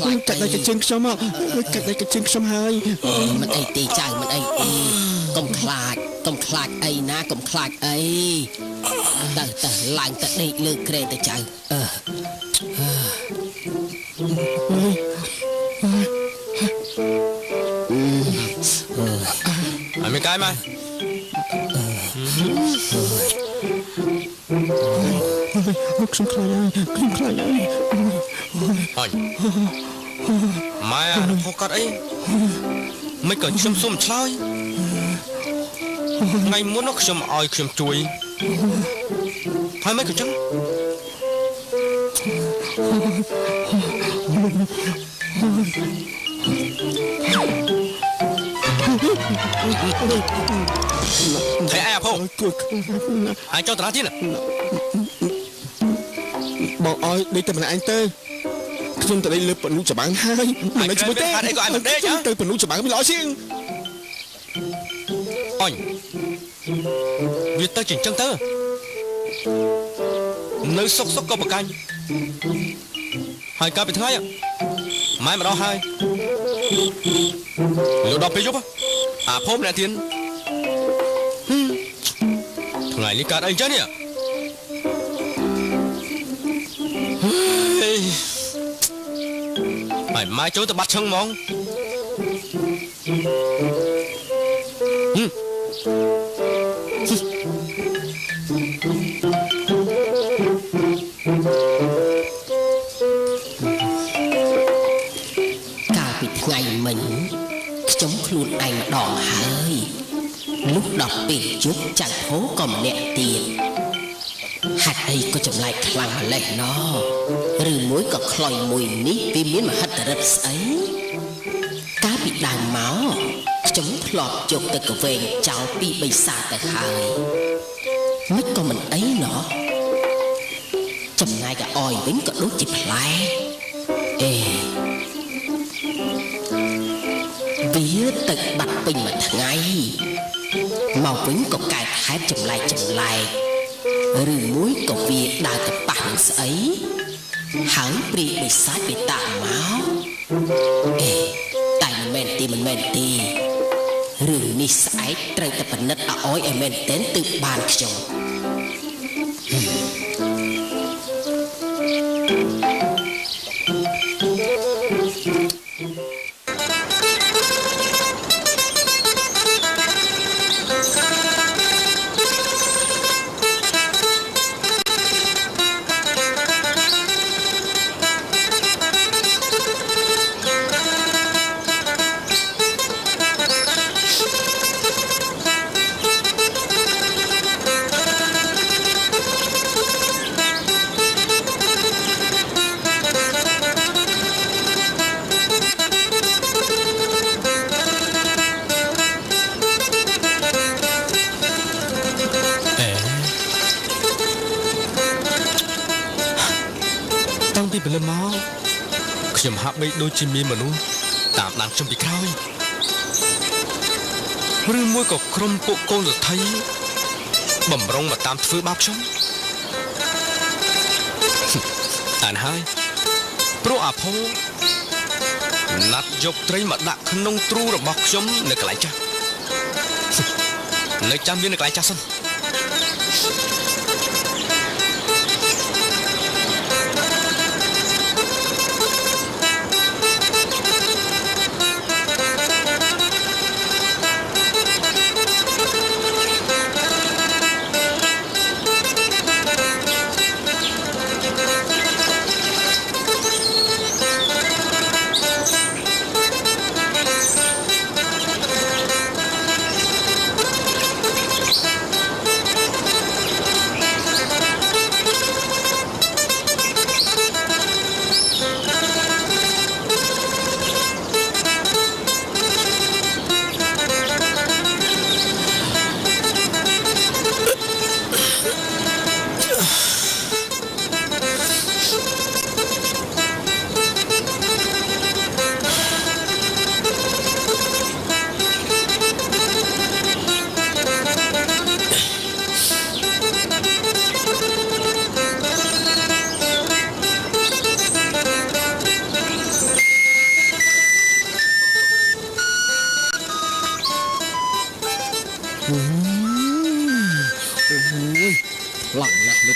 ខ្លាចកាត់ដៃកញ្ជើងខ្ញុំមកកាត់ដៃកញ្ជើងខ្ញុំហើយមិនអីទេចៅមិនអីទេកុំខ្លាចអីណាកុំខ្លាចអីទៅឡើងទៅដេកលើក្រែទៅចៅអមេកាយមកខ្ញុំខ្លាចហើយអញម៉ែផុសកាត់អីមិនក៏ខ្ញុំសុំឆ្លើយថ្ងៃមុនខ្ញុំឲ្យខ្ញុំជួយហើយមិនក៏ចឹងថៃអាផុសអាចចោលតាទៀតបងអើយដេកតែម្នាក់ឯងទៅខ្ញុំទៅដេកលើពនុច្បាំងហើយមិនជួយទេអីក៏ឲ្យមិនដេកទៅពនុច្បាំងវាល្អជាងអញវាទៅជាអញ្ចឹងទៅនៅសុកក៏ប្រកាញ់ហើយកាលពីថ្ងៃម៉ែម្ដងហើយលុដល់ពេលយប់អាភូមិអ្នកទៀនថ្ងៃនេះកើតអីចឹងនេះហើយម៉ែចូលទៅបាត់ឈឹងហ្មងកាលពីថ្ងៃមិញខ្ញុំខ្លួនឯងម្ដងហើយលុះដល់ពេលយប់ចៅភោក៏ម្នាក់ទៀតហេតុអីក៏ចម្លែកខ្លាំងម្លេះណោឬមួយក៏ខ្លោយមួយនេះវាមានមហិទ្ធិឫទ្ធិស្អីកាលពីដើមមកខ្ញុំធ្លាប់យកទៅកវែងចោលពីបិសាចទៅហើយមិនក៏មិនអីណោចំណែកអយវិញក៏ដូចជាផ្លែវាទឹកបាត់ពេញមួយថ្ងៃមកវិញក៏កែខែបចម្លែកឬមួយក៏វាដើរទៅប៉ះនឹងស្អីហើយព្រីបិសាចវាតាមមកតែមិនមែនទេរឿងនេះស្អែកត្រូវតែពិនិត្យឲ្យមែនទែនទើបបានខ្ញុំពីព្រលឹមមកខ្ញុំហាក់បីដូចជាមានមនុស្សតាមដានខ្ញុំពីក្រោយឬមួយក៏ក្រុមពួកកូនសទ្ធិបំរុងមកតាមធ្វើបាបខ្ញុំអានហើយព្រោះអាភោណាត់យកត្រីមកដាក់ក្នុងទ្រូរបស់ខ្ញុំនៅកន្លែងចាស់នៅចាំវានៅកន្លែងចាស់សិន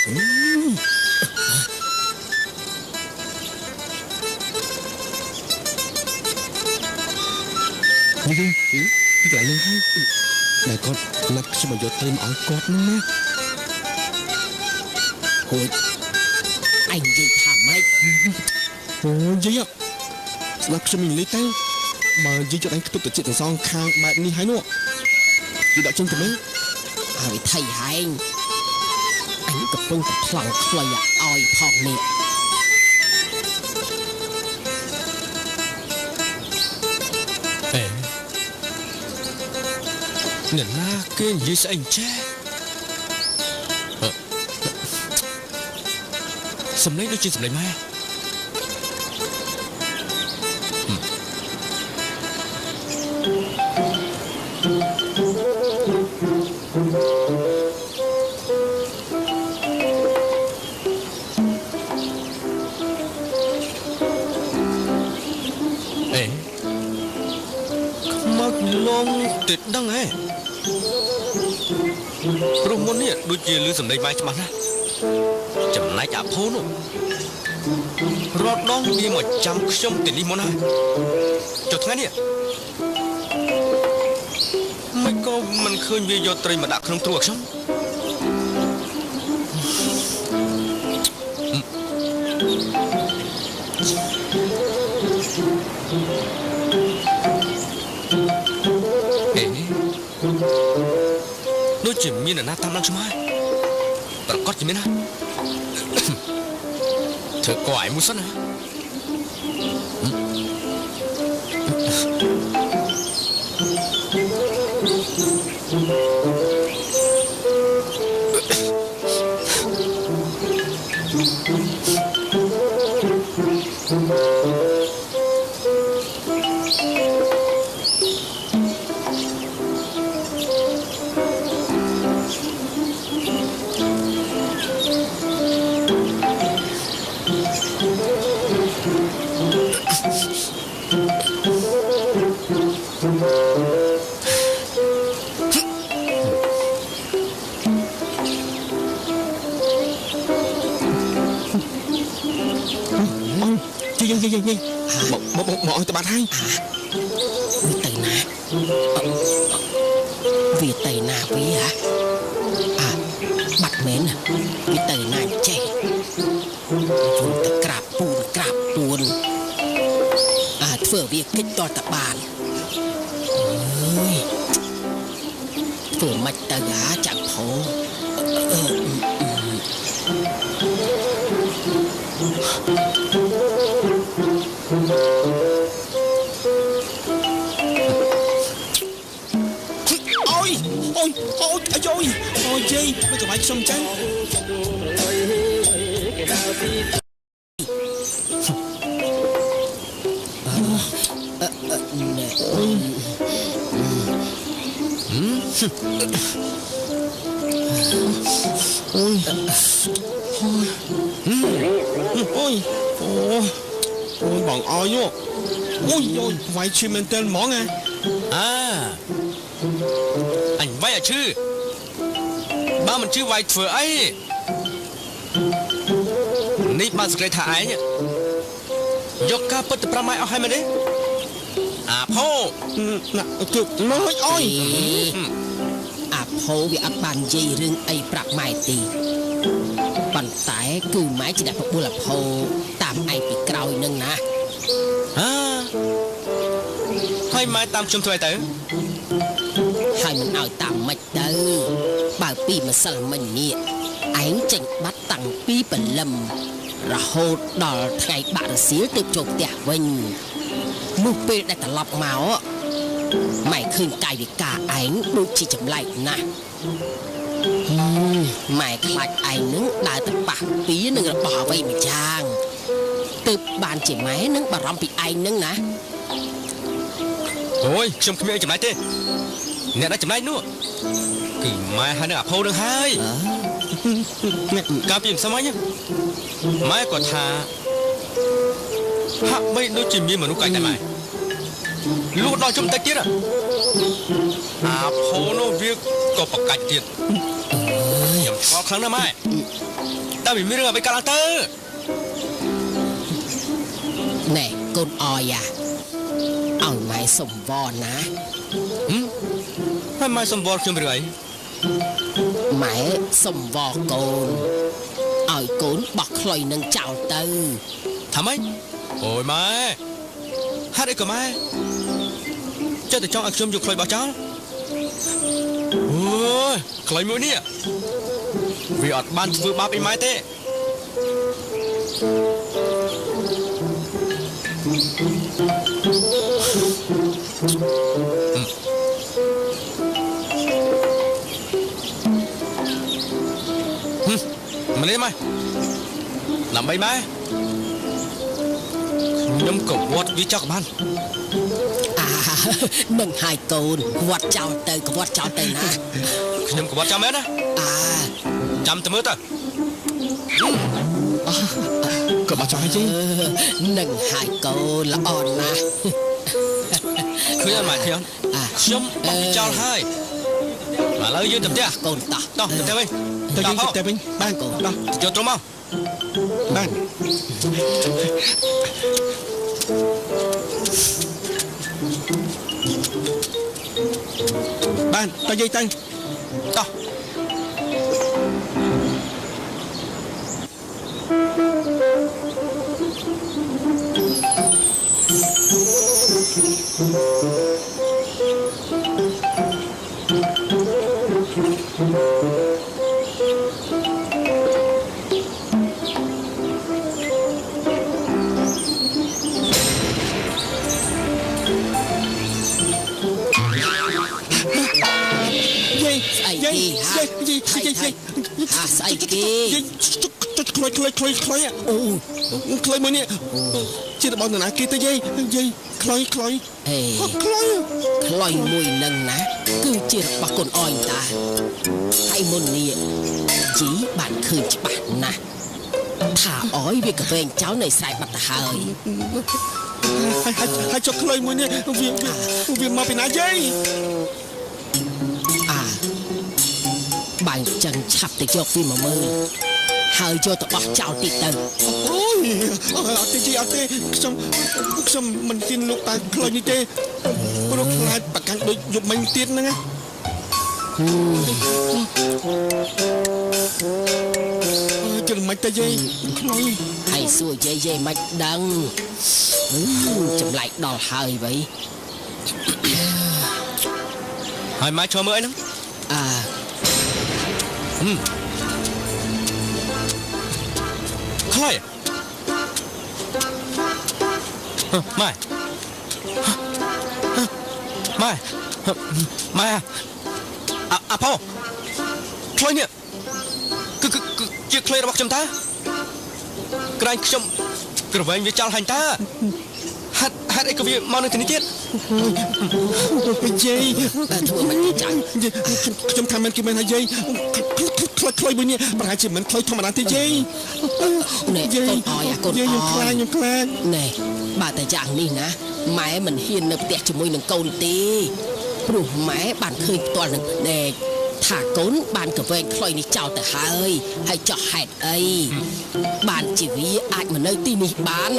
នេះពីកន្លែងនេះហើយតែគាត់ណាត់ខ្ញុំមកយកត្រីមកឲ្យគាត់ហ្នឹងណា ហួយអញនិយាយថាម៉េច អូយយាយស្ដាប់ខ្ញុំនិយាយទៅបើយាយចុះឯងខ្ទុបទៅចិត្តទាំងសងខាងបែបនេះហើយនោះយាយដាក់ចេញទៅមើល ហើយថៃហែងអញកំពុងតែខ្លាំងខ្លីឲ្យផងនេះ អេអ្នកណាគេនិយាយស្អីចេះសំឡេងដូចជាសំឡេងម៉ែ ឡងតិចដឹងហ៎ព្រោះមុននេះដូចជាឮសំឡេងម៉ែច្បាស់ណាស់ចំណែកអាភូនោះរត់ដងវាមកចាំខ្ញុំទីនេះមុនហើយចុះថ្ងៃនេះមិនក៏មិនឃើញវាយកត្រីមកដាក់ក្នុងទ្រូឲ្យខ្ញុំដូចជាមានអ្នកណាតាមឡើងខ្ញុំហើយប្រកាសជាមានណាធ្វើកោឯមួយសិនណាយាយមកឲ្យតបាត់ហើយវាទៅណាវាបាត់មែនវាទៅណាចេះជួនទៅក្រាបពូនធ្វើវាគិតតតបានអើយធ្វើមិនទៅចាំផោអូយជ័យមិនចាំបាច់ខ្ញុំចឹងអូយបងអោយអូយវាយឈឺមែនតើហ្មងអញវាយឈឺបើមិនឈឺវាយធ្វើអីនេះបានសង្កេតថាឯងយកការពិតទៅប្រម៉ែអស់ហើយមែនទេអាផោណាគឺម៉េចអើយអាផោវាអត់បាននិយាយរឿងអីប្រាប់ម៉ែទេប៉ុន្តែគឺម៉ែជាអ្នកបបួលអាផោតាមឯងពីក្រោយនឹងណាហើយម៉ែតាមខ្ញុំធ្វើអីទៅហើយមិនឲ្យតាមមិនទៅបើពីម្សិលមិញនេះឯងចេញបាត់តាំងពីព្រលឹមរហូតដល់ថ្ងៃបាក់រសៀលទើបចូលផ្ទះវិញនោះពេលដែលត្រឡប់មកម៉ែឃើញកាយវិការឯងដូចជាចម្លែកណាស់ម៉ែខ្លាចឯងនឹងដើរទៅប៉ះពីនឹងរបស់អ្វីម្យ៉ាងទើបបានជាម៉ែនឹងបារម្ភពីឯងនឹងណាអូយខ្ញុំគ្មានអីចំណែកទេអ្នកដែលចំណែកនោះគឺម៉ែហើយនឹងអាផោនឹងហើយកាលពីមិនសមអញម៉ែគាត់ថាហាក់បីដូចជាមានមនុស្សកាច់តែម៉ែលុះដល់ខ្ញុំតិចទៀតអាផោនោះវាក៏ប្រកាច់ទៀតខ្ញុំឆ្ងល់ខ្លាំងណាស់ម៉ែ តែមិនមានរឿងអ្វីកើតឡើងទៅណែកូនអយឲ្យម៉ែសំវរណាហើយម៉ែសំវរខ្ញុំរឿងអីម៉ែសំវរកូនឲ្យកូនបោះខ្លុយនឹងចោលទៅថាម៉េចអូយម៉ែហេតុអីក៏ម៉ែចេះតែចង់ឲ្យខ្ញុំយកខ្លុយបោះចោលអូយខ្លុយមួយនេះវាអត់បានធ្វើបាបអីម៉ែទេម្នេះម៉ែដើម្បីម៉ែខ្ញុំក៏វត្តវាចោលក៏បាននឹងហើយកូនវត្តចោលទៅក៏វត្តចោលទៅណាខ្ញុំក៏វត្តចាំមែនណាចាំទៅមើលទៅក៏បោះចោលហើយជីនឹងហើយកូនល្អណាស់ឃើញអត់ម៉ែខ្ញុំបោះចោលហើយឥឡូវយើងទៅផ្ទះកូនតោះទៅផ្ទះវិញទៅយើងទៅផ្ទះវិញបានកូនតោះយកត្រង់មកបានបានទៅយាយទៅតោះស្អីគេខ្លុយអូខ្លុយមួយនេះជារបស់នរណាគេទៅយាយខ្លុយមួយនឹងណាគឺជារបស់កូនអយតាហើយមុននេះជីបានឃើញច្បាស់ណាស់ថាអយវាក៏វែងចោលនៅស្រែបាត់ទៅហើយចុះខ្លុយមួយនេះវាមកពីណាយាយបាញ់ចឹងឆាប់ទៅយកវាមកមើលហើយយកទៅបោះចោលទីទៅអូយអត់ទេខ្ញុំមិនហ៊ានលោកតាខ្លុយនេះទេព្រោះខ្លាចប្រកាន់ដូចយប់មិញទៀតហ្នឹងចឹងមិនទៅយាយខ្លុយហើយសួរយាយមិនដឹងចម្លែកដល់ហើយវ៉ៃហើយម៉ែឈរមើលអីហ្នឹងខ្លុយម៉ែអាផោខ្លុយនេះគឺជាខ្លុយរបស់ខ្ញុំតាក្រែងខ្ញុំក្រវែងវាចោលហាញ់តាហេតុអីក៏វាមកនៅទីនេះទៀតយាយធ្វើមិនចាញ់ខ្ញុំថាមិនគេមិនហើយយាយខ្លុយមួយនេះប្រហែលជាមិនខ្លុយធម្មតាទេយាយយាយកូនអយខ្ញុំខ្លាចណែបើតែយ៉ាងនេះណាម៉ែមិនហ៊ាននៅផ្ទះជាមួយនឹងកូនទេព្រោះម៉ែបានឃើញផ្ទាល់នឹងដេកថាកូនបានកវែងខ្លុយនេះចោលទៅហើយចោះហេតុអីបានជាវាអាចមកនៅទីនេះបាន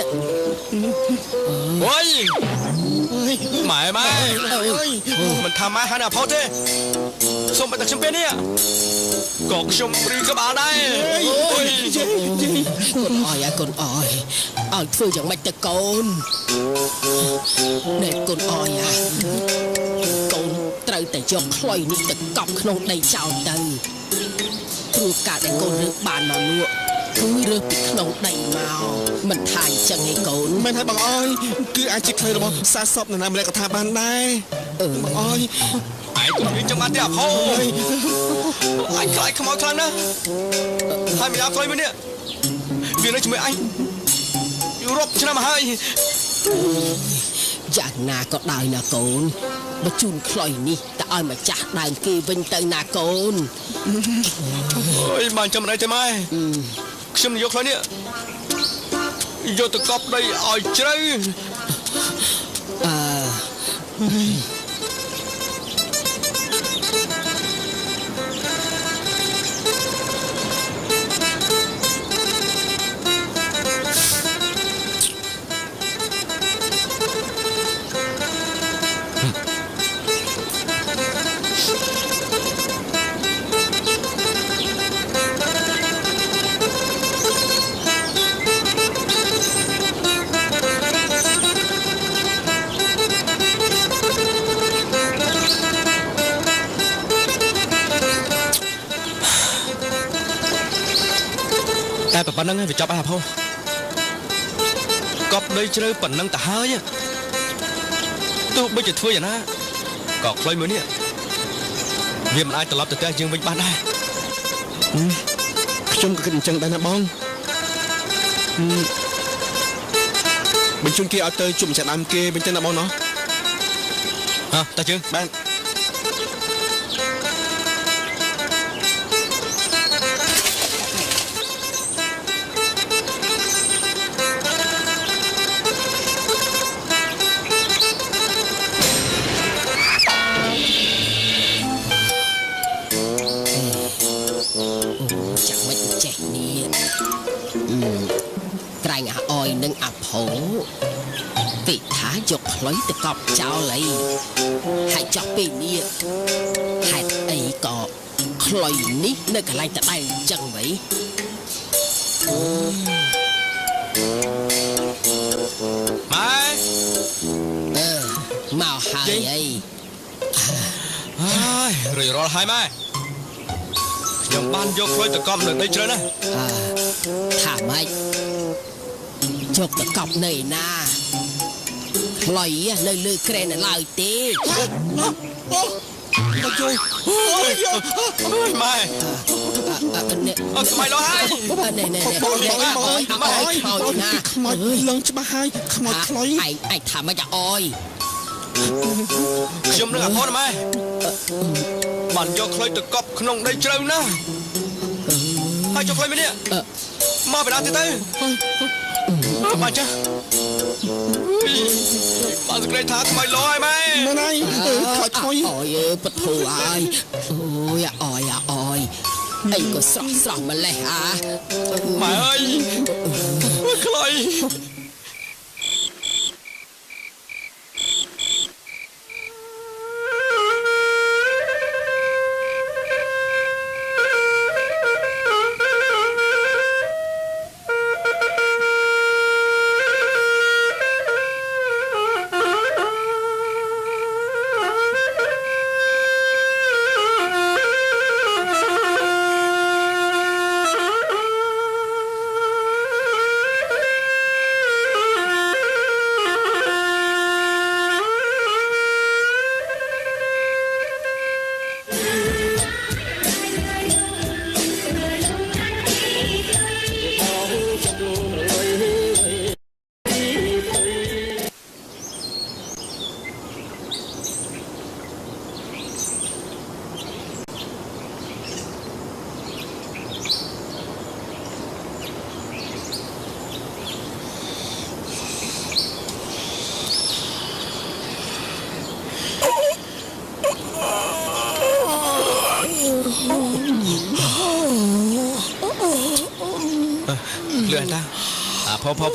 អូយម៉ែមិនថាម៉ែហើយណាផោទេសូមតែខ្ញុំពេលនេះក៏ខ្ញុំព្រីក្បាលដែរអូយកូនអយកូនអយឲ្យធ្វើយ៉ាងម៉េចទៅកូនណែកូនអយកូនត្រូវតែយកខ្លុយនេះទៅកប់ក្នុងដីចោលទៅព្រោះការដែលកូនរើសបានមកលក់គឺរើសពីក្នុងដីមកមិនថាអញ្ចឹងឯងកូនមិនហើយបងអើយគឺអាចជាខ្លុយរបស់សាសពនរណាម្នាក់ក៏ថាបានដែរបងអើយឯងក៏មានចាំបានទេអាផោអញខ្លាចខ្មោចខ្លាំងណាស់ហើយមិនអាខ្លុយមួយនេះវានៅជាមួយអញរាប់ឆ្នាំមកហើយយ៉ាងណាក៏ដោយណាកូនបើជូនខ្លុយនេះតើឲ្យម្ចាស់ដើមគេវិញទៅណាកូនអូយបានចាំមិនទេម៉ែខ្ញុំយកខ្លុយនេះយកទៅកប់ដីឲ្យជ្រៅ តែប៉ុណ្្នឹងវាចប់ហើយអាផោកប់ដីជ្រៅប៉ុណ្្នឹងទៅហើយទោះបីជាធ្វើយ៉ាងណាក៏ខ្លុយមួយនេះវាមិនអាចត្រឡប់ទៅផ្ទះយើងវិញបានដែរខ្ញុំក៏គិតអញ្ចឹងដែរណាបងបញ្ជូនគេឲ្យទៅជុំចាក់ដើមគេវិញទៅណាបងណោះតាជើងបាទក្រែងអាអយនឹងអាផោពីថាយកខ្លុយទៅកប់ចោលអីហើយចោះពេលនេះហេតុអីក៏ខ្លុយនេះនៅកន្លែងតដែលអញ្ចឹងវ៉ៃម៉ែមកហើយអីហើយរួចរាល់ហើយម៉ែខ្ញុំបានយកខ្លុយទៅកប់នៅដីជ្រៅណាថាម៉េចយកទៅកប់នៅណាខ្លុយនៅលើក្រែនឡើយទេម៉ែអត់ស្មៃលោះហើយនេះអើយណាខ្មោចលងច្បាស់ហើយខ្មោចខ្លុយឯងថាម៉េចអើយខ្ញុំនឹងអាផោណាម៉ែបានយកខ្លុយទៅកប់ក្នុងដីជ្រៅណាហើយយកខ្លុយមួយនេះមកពីណាទៅបានចាបានស្ក្រេតថាខ្មោចលោហើយម៉ែណៃខ្មោចអូយពធូអើយអូយអីក៏ស្រស់ម្លេះម៉ែអើយខ្លុយលឿនតាផោក្រោ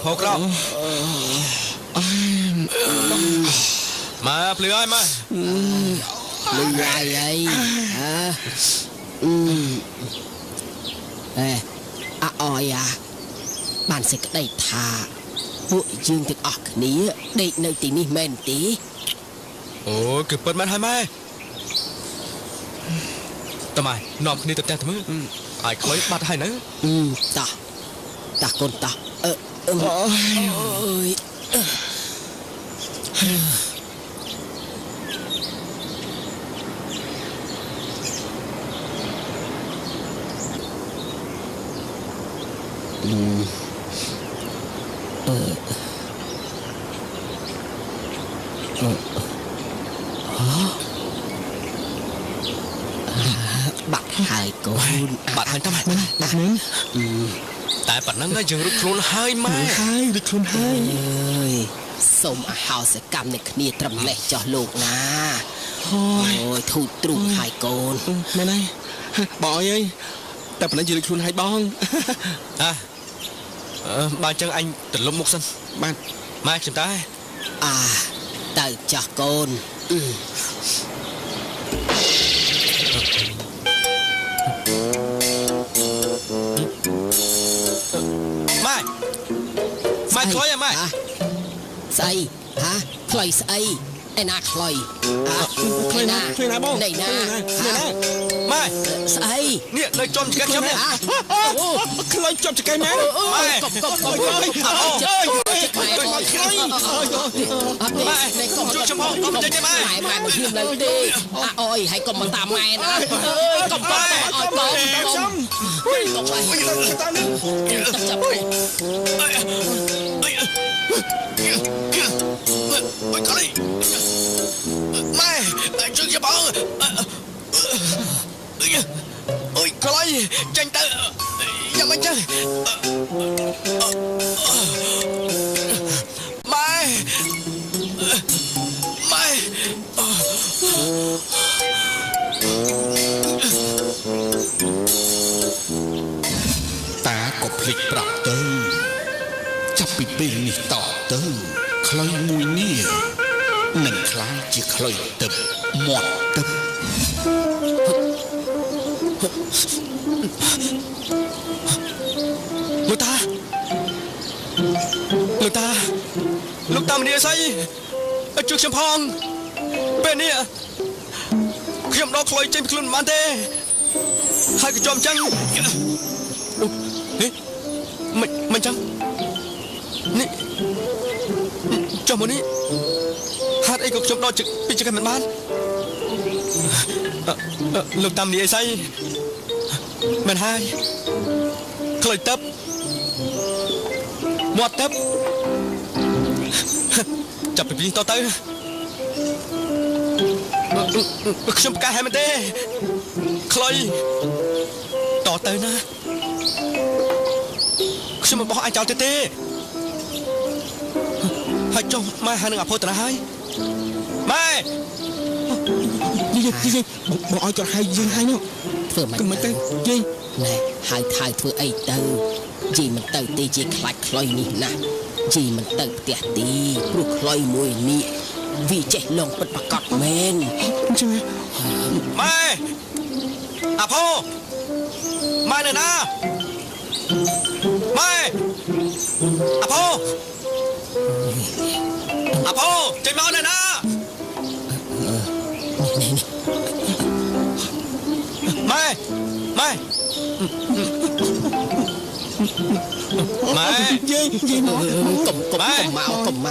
ផោក្រោម៉ែភ្លឺហើយម៉ែលឿនហើយអយបានសេចក្តីថាពួកយើងទាំងអស់គ្នាដេកនៅទីនេះមែនទេអូគឺពិតមែនហើយម៉ែតើម៉ែនាំគ្នាទៅផ្ទះទៅមើលឲ្យខ្លុយបាត់ហើយនៅតាកូនតាអូយបាត់ហើយកូនបាត់ហើយតាម៉ែបាត់ហ្នឹងតែប៉ុណ្ណឹងយើងរួចខ្លួនហើយម៉ែហើយរួចខ្លួនហើយអើយសូមអហោសកម្មនឹងគ្នាត្រឹមនេះចោះលោកណាអូយធូរទ្រូងហើយកូនមែនហើយបងអើយតែប៉ុណ្ណឹងយើងរួចខ្លួនហើយបងបាទអញ្ចឹងអញទលំមុខសិនបាទម៉ែខ្ញុំតើទៅចោះកូនម៉ែខ្លុយម៉ែស្អីខ្លុយស្អី ឯណាខ្លុយ ឃើញណាបង ណៃណា ម៉ែ ស្អី នេះនៅចំចង្កេះខ្ញុំនេះ ខ្លុយជាប់ចង្កេះម៉ែ ម៉ែ កុំចិត្តម៉ែអើយជួយខ្ញុំផងខ្ញុំចេញទេម៉ែ ម៉ែមិនហ៊ាននៅទេអើយហើយកុំមកតាមម៉ែណាកុំប៉ាអើយកុំកុំតាមនេះ ចាប់ អើយកលីម៉ែជួយខ្ញុំផងអើយកលីចេញទៅយ៉ាងម៉េចចឹងម៉ែតាក៏ភ្លេចប្រាប់ទៅចាប់ពីពេលនេះតទៅខ្លុយមួយនេះនឹងខ្លាចជាខ្លុយទឹកមាត់ទឹក លោកតាមនីស្អីជួយខ្ញុំផងពេលនេះខ្ញុំដកខ្លុយចេញពីខ្លួនមិនបានទេហើយក៏ជាប់ចឹងហេមិនចឹងនេះចុះមកនេះហេតុអីក៏ខ្ញុំដកពីចង្កេះមិនបានលោកតាមនីស្អីមិនហើយខ្លុយទឹកមាត់ទឹកចាប់ពីនេះតទៅខ្ញុំប្រកាសឲ្យមែនទេខ្លុយតទៅណាខ្ញុំមិនបោះអាចចោលទេហើយចុះម៉ែហើយនឹងអភ័យតាហើយម៉ែ យីបងឲ្យគាត់ហៅយើងហើយនោះ ធ្វើមិន មិនទៅយី ណែហើយធ្វើអីទៅជីមិនទៅទេជីខ្លាចខ្លុយនេះណាជីមិនទៅផ្ទះទីព្រោះខ្លុយមួយនេះវាចេះលងពិតប្រកបមែន អញ្ចឹង ម៉ែអភ័យម៉ែនៅណាម៉ែអភ័យចេញមកនៅណាម៉ែម៉ែយីមក កុំម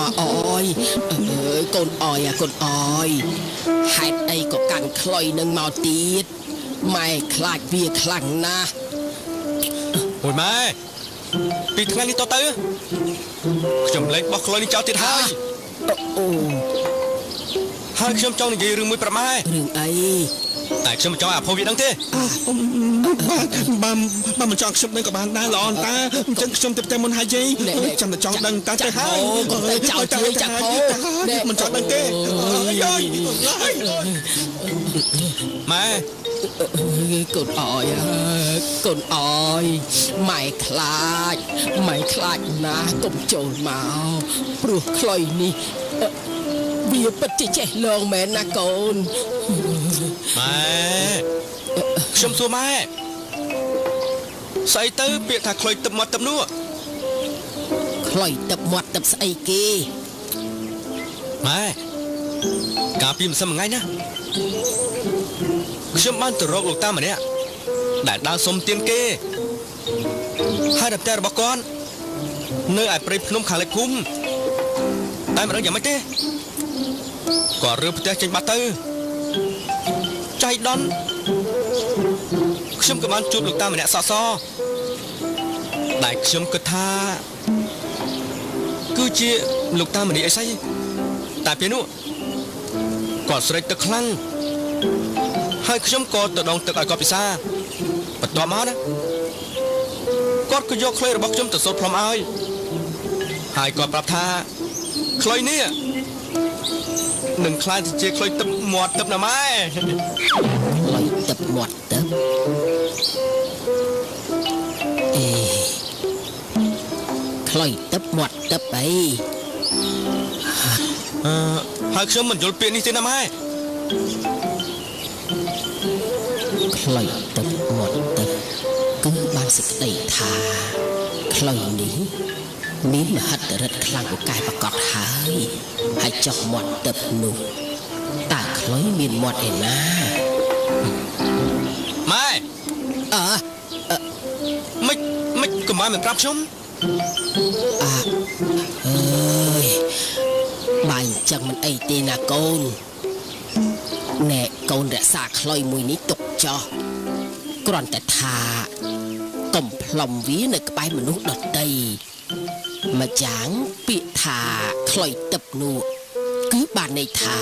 កអើយកូនអើយកូនអើយហេតុអីក៏កាន់ខ្លុយនឹងមកទៀតម៉ែខ្លាចវាខ្លាំងណាស់ អូយម៉ែពីថ្ងៃនេះតទៅខ្ញុំលែងបោះខ្លុយនេះចោលទៀតហើយហើយខ្ញុំចង់និយាយរឿងមួយប្រាប់ម៉ែ រឿងអី តែខ្ញុំមិនចង់ឲ្យអភ័យវាដឹងទេ បានមិនចង់ខ្ញុំដឹងក៏បានដែរល្អតាអញ្ចឹងខ្ញុំទៅផ្ទះមុនហើយយីចាំតែចង់ដឹងតាទៅហើយកុំទៅចោលជួយចាក់ហូមិនចង់ដឹងទេយី ម៉ែ កូនអើយម៉ែខ្លាចណាស់កុំចូលមកព្រោះខ្លុយនេះវាពិតជាចេះលងមែនណាកូន ម៉ែខ្ញុំសួរម៉ែស្អីទៅពាក្យថាខ្លុយទឹកមាត់ទឹកនោះ ខ្លុយទឹកមាត់ទឹកស្អីគេ ម៉ែកាលពីម្សិលមួយថ្ងៃណាខ្ញុំបានទៅរកលោកតាម្នាក់ដែលដើរសុំទានគេហើយដល់ផ្ទះរបស់គាត់នៅឯព្រៃភ្នំខាងលិចភូមិតែមិនដឹងយ៉ាងម៉េចទេគាត់រើផ្ទះចេញបាត់ទៅចៃដន្យខ្ញុំក៏បានជួបលោកតាម្នាក់សក់សដែលខ្ញុំគិតថាគឺជាលោកតាមនីអីស្អីតែពេលនោះគាត់ស្រេកទឹកខ្លាំងហើយខ្ញុំក៏ទៅដងទឹកឲ្យគាត់ពិសាបន្ទាប់មកណាគាត់ក៏យកខ្លុយរបស់ខ្ញុំទៅសូត្រផ្លុំឲ្យហើយគាត់ប្រាប់ថាខ្លុយនេះនឹងខ្លាចជាខ្លុយទឹកមាត់ទឹកណាម៉ែ ខ្លុយទឹកមាត់ទឹកខ្លុយទឹកមាត់ទឹកអី ហើយខ្ញុំមិនយល់ពាក្យនេះទេណាម៉ែ ខ្លុយទឹកមាត់ទឹកគឺបានសេចក្តីថាខ្លុយនេះ មានមហិទ្ធិឫទ្ធិខ្លាំងពូកែប្រកបហើយចុះមាត់ទឹកនោះតើខ្លុយមានមាត់ឯណាម៉ែមិនកុំមិនប្រាប់ខ្ញុំអើយបាញ់ចឹងមិនអីទេណាកូនណែកូនរក្សាខ្លុយមួយនេះទុកចោះគ្រាន់តែថាកុំផ្លុំវានៅក្បែរមនុស្សដទៃម្យ៉ាងពាក្យថាខ្លុយទឹកនោះគឺបានន័យថា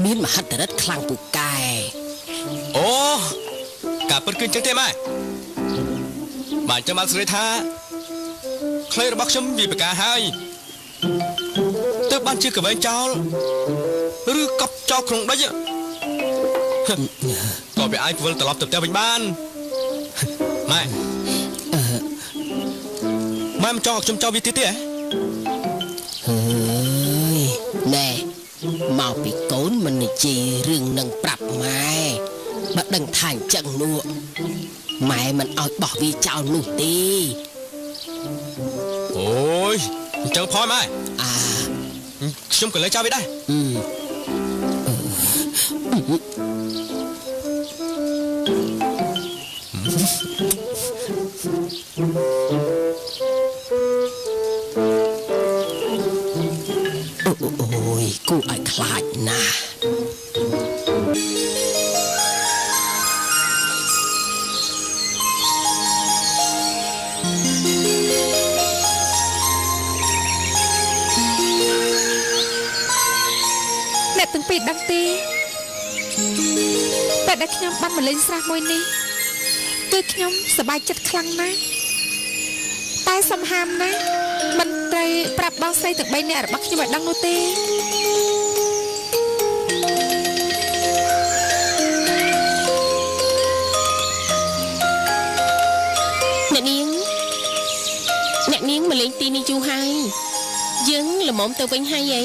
មានមហិទ្ធិឫទ្ធិខ្លាំងពូកែអូការពិតគឺចឹងទេម៉ែបានចាំមកស្រីថាខ្លុយរបស់ខ្ញុំវាប្រកាសហើយទើបបានជាកវែងចោលឬកប់ចោលក្នុងដីក៏វាអាចវិលត្រឡប់ទៅផ្ទះវិញបានម៉ែមិនចង់ឲ្យខ្ញុំចោលវាទៀតទេហ៎ហើយណែមកពីកូនមិននិយាយរឿងនឹងប្រាប់ម៉ែបើដឹងថាអញ្ចឹងនោះម៉ែមិនឲ្យបោះវាចោលនោះទេអូយអញ្ចឹងផងម៉ែខ្ញុំក៏លើចោលវាដែរអូយគួរឲ្យខ្លាចណាស់អ្នកទាំងពីរដឹងទេតែដែលខ្ញុំបានមកលេងស្រះមួយនេះគឺខ្ញុំសប្បាយចិត្តខ្លាំងណាស់តែសំហាមណាស់មិនត្រូវប្រាប់បងស្រីទាំង3នាក់របស់ខ្ញុំឲ្យដឹងនោះទេអ្នកនាងមកលេងទីនេះយូរហើយយើងល្មមទៅវិញហើយអី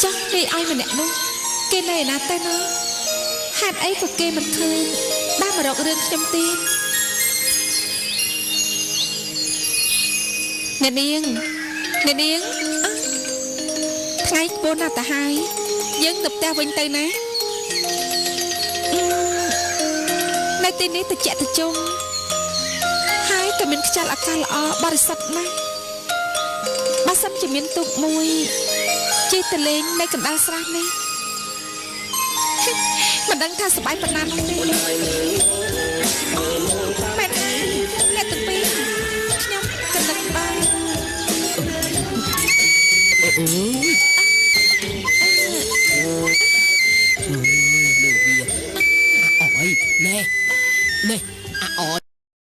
ចាស់គេឲ្យម្នាក់នោះគេនៅឯណាទៅណោះហេតុអីក៏គេមិនឃើញបានមករករឿងខ្ញុំទេអ្នកនាងថ្ងៃខ្ពស់ណាស់ទៅហើយយើងទៅផ្ទះវិញទៅណានៅទីនេះត្រជាក់ត្រជុំហើយក៏មានខ្យល់អាកាសល្អបរិសុទ្ធណាស់បើសិនជាមានទូកមួយជិះទៅលេងនៅកណ្ដាលស្រះនេះមិនដឹងថាសប្បាយប៉ុណ្ណានោះទេមែនអ្នកទាំងពីរខ្ញុំគិតបានអូ